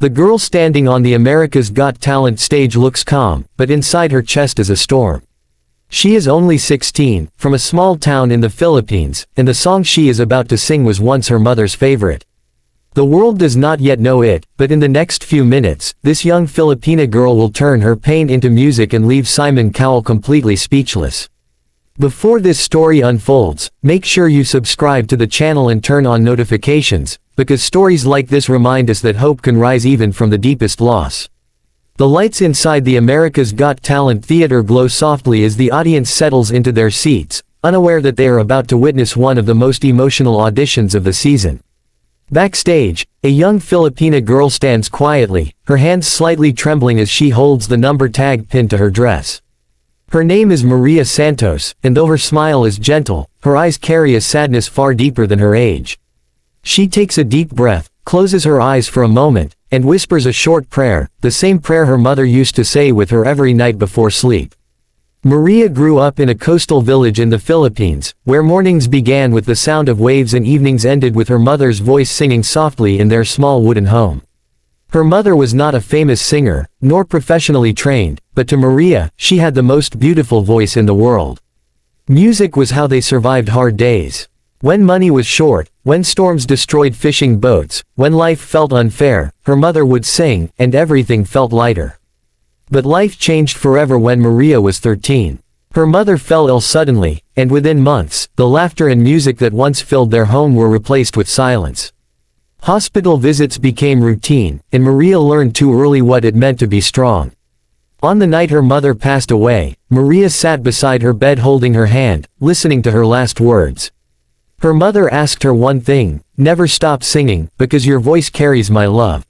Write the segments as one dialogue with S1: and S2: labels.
S1: The girl standing on the America's Got Talent stage looks calm, but inside her chest is a storm. She is only 16, from a small town in the Philippines, and the song she is about to sing was once her mother's favorite. The world does not yet know it, but in the next few minutes, this young Filipina girl will turn her pain into music and leave Simon Cowell completely speechless. Before this story unfolds, make sure you subscribe to the channel and turn on notifications, because stories like this remind us that hope can rise even from the deepest loss. The lights inside the America's Got Talent theater glow softly as the audience settles into their seats, unaware that they are about to witness one of the most emotional auditions of the season. Backstage, a young Filipina girl stands quietly, her hands slightly trembling as she holds the number tag pinned to her dress. Her name is Maria Santos, and though her smile is gentle, her eyes carry a sadness far deeper than her age. She takes a deep breath, closes her eyes for a moment, and whispers a short prayer, the same prayer her mother used to say with her every night before sleep. Maria grew up in a coastal village in the Philippines, where mornings began with the sound of waves and evenings ended with her mother's voice singing softly in their small wooden home. Her mother was not a famous singer, nor professionally trained, but to Maria, she had the most beautiful voice in the world. Music was how they survived hard days. When money was short, when storms destroyed fishing boats, when life felt unfair, her mother would sing, and everything felt lighter. But life changed forever when Maria was 13. Her mother fell ill suddenly, and within months, the laughter and music that once filled their home were replaced with silence. Hospital visits became routine, and Maria learned too early what it meant to be strong. On the night her mother passed away, Maria sat beside her bed holding her hand, listening to her last words. Her mother asked her one thing: never stop singing, because your voice carries my love.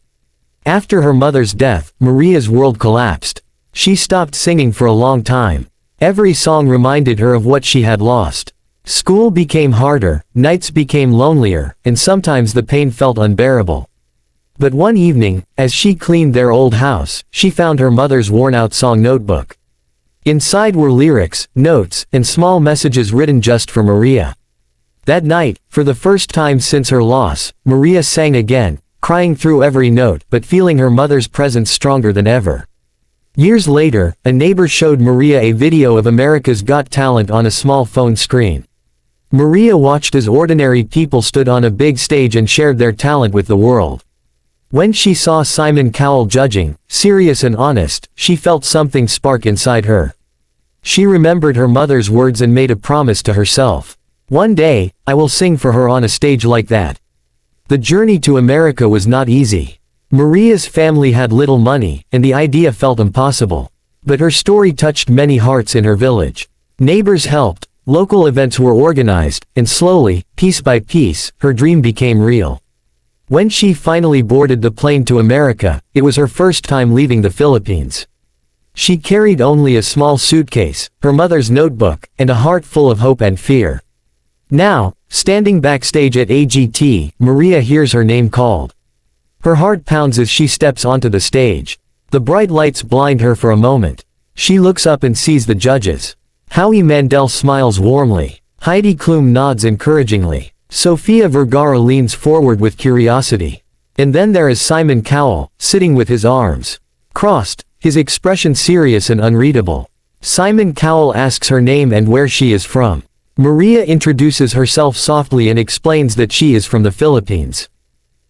S1: After her mother's death, Maria's world collapsed. She stopped singing for a long time. Every song reminded her of what she had lost. School became harder, nights became lonelier, and sometimes the pain felt unbearable. But one evening, as she cleaned their old house, she found her mother's worn-out song notebook. Inside were lyrics, notes, and small messages written just for Maria. That night, for the first time since her loss, Maria sang again, crying through every note but feeling her mother's presence stronger than ever. Years later, a neighbor showed Maria a video of America's Got Talent on a small phone screen. Maria watched as ordinary people stood on a big stage and shared their talent with the world. When she saw Simon Cowell judging, serious and honest, she felt something spark inside her. She remembered her mother's words and made a promise to herself. One day, I will sing for her on a stage like that. The journey to America was not easy. Maria's family had little money, and the idea felt impossible. But her story touched many hearts in her village. Neighbors helped, local events were organized, and slowly, piece by piece, her dream became real. When she finally boarded the plane to America, it was her first time leaving the Philippines. She carried only a small suitcase, her mother's notebook, and a heart full of hope and fear. Now, standing backstage at AGT, Maria hears her name called. Her heart pounds as she steps onto the stage. The bright lights blind her for a moment. She looks up and sees the judges. Howie Mandel smiles warmly. Heidi Klum nods encouragingly. Sofia Vergara leans forward with curiosity. And then there is Simon Cowell, sitting with his arms crossed, his expression serious and unreadable. Simon Cowell asks her name and where she is from. Maria introduces herself softly and explains that she is from the Philippines.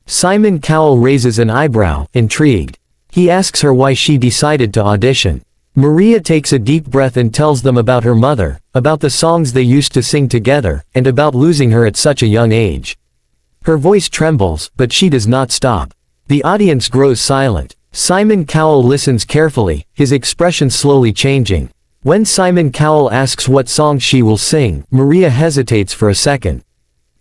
S1: Simon Cowell raises an eyebrow, intrigued. He asks her why she decided to audition. Maria takes a deep breath and tells them about her mother, about the songs they used to sing together, and about losing her at such a young age. Her voice trembles, but she does not stop. The audience grows silent. Simon Cowell listens carefully, his expression slowly changing. When Simon Cowell asks what song she will sing, Maria hesitates for a second.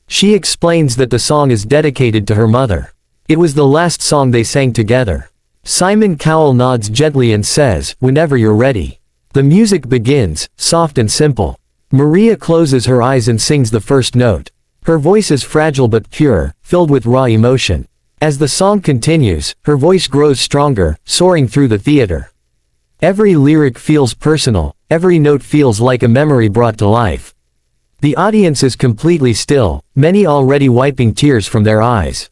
S1: She explains that the song is dedicated to her mother. It was the last song they sang together. Simon Cowell nods gently and says, "Whenever you're ready." The music begins, soft and simple. Maria closes her eyes and sings the first note. Her voice is fragile but pure, filled with raw emotion. As the song continues, her voice grows stronger, soaring through the theater. Every lyric feels personal, every note feels like a memory brought to life. The audience is completely still, many already wiping tears from their eyes.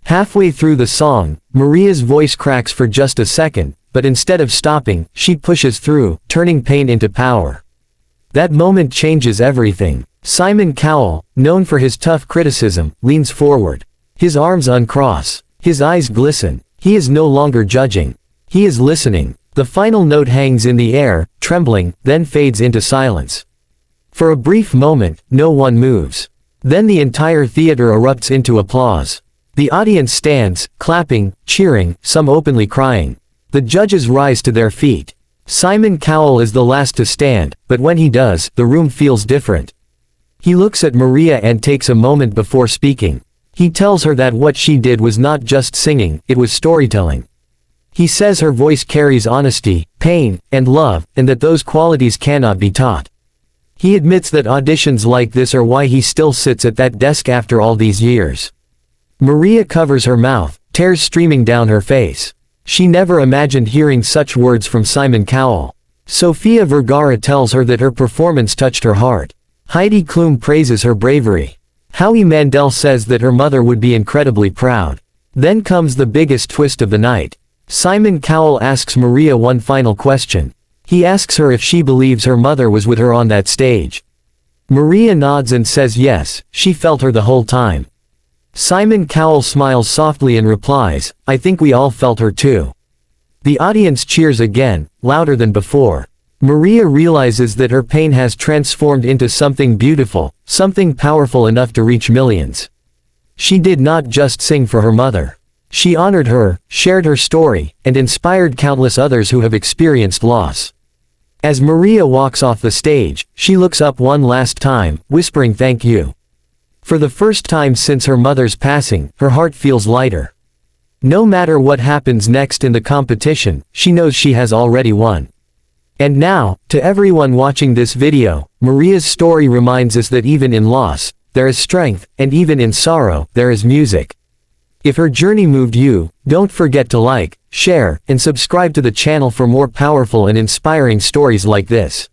S1: Halfway through the song, Maria's voice cracks for just a second, but instead of stopping, she pushes through, turning pain into power. That moment changes everything. Simon Cowell, known for his tough criticism, leans forward. His arms uncross. His eyes glisten. He is no longer judging. He is listening. The final note hangs in the air, trembling, then fades into silence. For a brief moment, no one moves. Then the entire theater erupts into applause. The audience stands, clapping, cheering, some openly crying. The judges rise to their feet. Simon Cowell is the last to stand, but when he does, the room feels different. He looks at Maria and takes a moment before speaking. He tells her that what she did was not just singing, it was storytelling. He says her voice carries honesty, pain, and love, and that those qualities cannot be taught. He admits that auditions like this are why he still sits at that desk after all these years. Maria covers her mouth, tears streaming down her face. She never imagined hearing such words from Simon Cowell. Sofia Vergara tells her that her performance touched her heart. Heidi Klum praises her bravery. Howie Mandel says that her mother would be incredibly proud. Then comes the biggest twist of the night. Simon Cowell asks Maria one final question. He asks her if she believes her mother was with her on that stage. Maria nods and says yes, she felt her the whole time. Simon Cowell smiles softly and replies, I think we all felt her too. The audience cheers again, louder than before. Maria realizes that her pain has transformed into something beautiful, something powerful enough to reach millions. She did not just sing for her mother. She honored her, shared her story, and inspired countless others who have experienced loss. As Maria walks off the stage, she looks up one last time, whispering thank you. For the first time since her mother's passing, her heart feels lighter. No matter what happens next in the competition, she knows she has already won. And now, to everyone watching this video, Maria's story reminds us that even in loss, there is strength, and even in sorrow, there is music. If her journey moved you, don't forget to like, share, and subscribe to the channel for more powerful and inspiring stories like this.